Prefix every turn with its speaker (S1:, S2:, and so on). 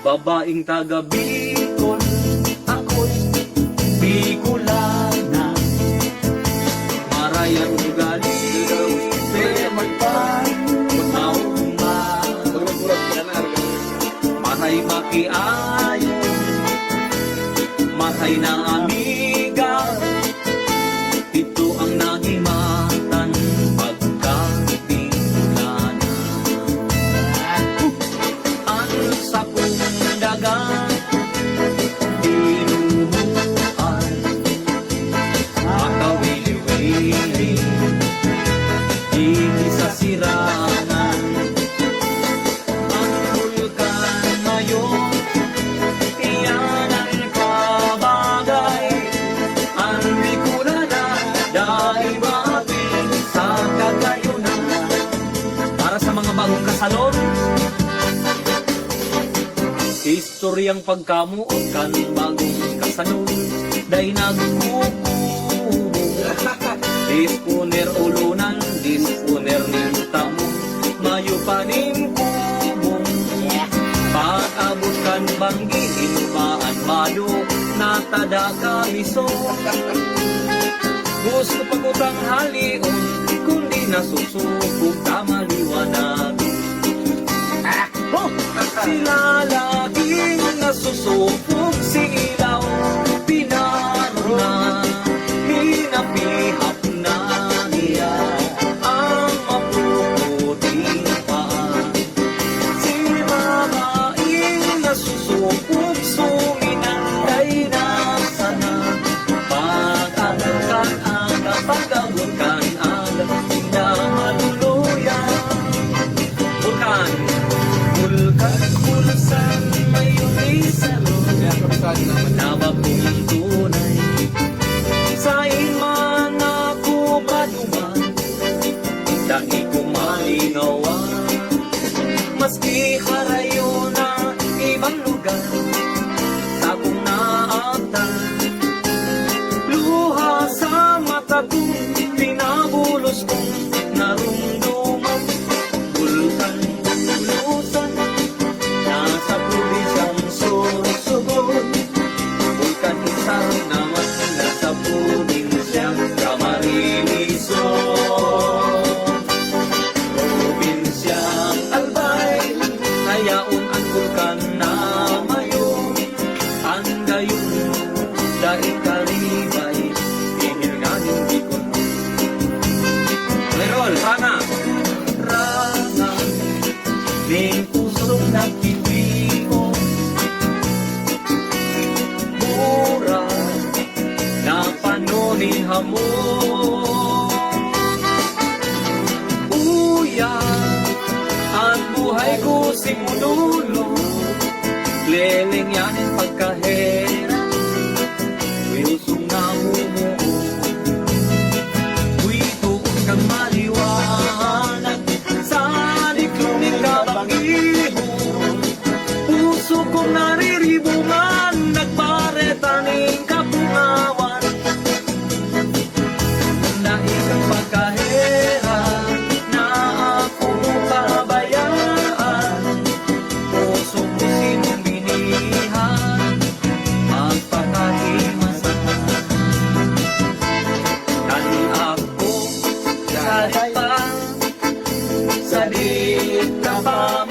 S1: babaeng taga Bicol, ako'y Bicolana. Marayang ugali, pero magpang-mauma. Maray makiayo, maray na amiga. Ito ang nahimatan pagkatingala. Ang sakong dagat dinunuan, makawili-wili dito sa sirangan. Ang bulkan ngayon, iyan ang kabagay. Ang Bicolana dahil mabing sa kagayunan. Para sa mga bagong kasalon, historyang pagkamuot kan bagong kasalon, dahil nagkukubo. Disponer ulunan, disponer nintamo, mayo paning kubong. Pag-abot kan banggiin, paan mado, natada kamiso. Gusto pagutang halion, kundi nasusubog kamaliwanag. Sila laging nasusubog, silaw, pinaruna, hinapihap na niya ang mapuputing paan. Si babaeng nasusubog, suminanday na sana. Pag-agad ang kapag-abot kan agad, hindi maluluyan. Bulkan, pulsan, may umisalo, nabagong tunay. Sa iman ako baduman, dahil kumalinawan. Maski harayo na ibang lugar, sa kong naatan. Luha sa mata kong pinabulos kong narumduman. Bulkan, pulusan, nasa probinsyang Sorsogon. Bulkan isang naman, nasa probinsyang Camarines-Sur. Probinsyang Albay, hayaon ang bulkan na mayon. Ang gayon, dahil karibay, tingil nga yung Bicol. Merol, sana! Rangan, ning pusong nagtitigo. Mura, na panunin hamon. Uya, ang buhay ko simunulo. Leleng yanin pagkahera, uyusong na humuo. Uy, tuon kang maliwanag, sa likluming kabangihon. Puso kong nariribungan, nagparetaning kapungawan. Dahil ang pagkahera, na ako pabayaan. Puso ko sinong binihan, magpakahimasan. Kani ako, kahit pa, sa di ka pa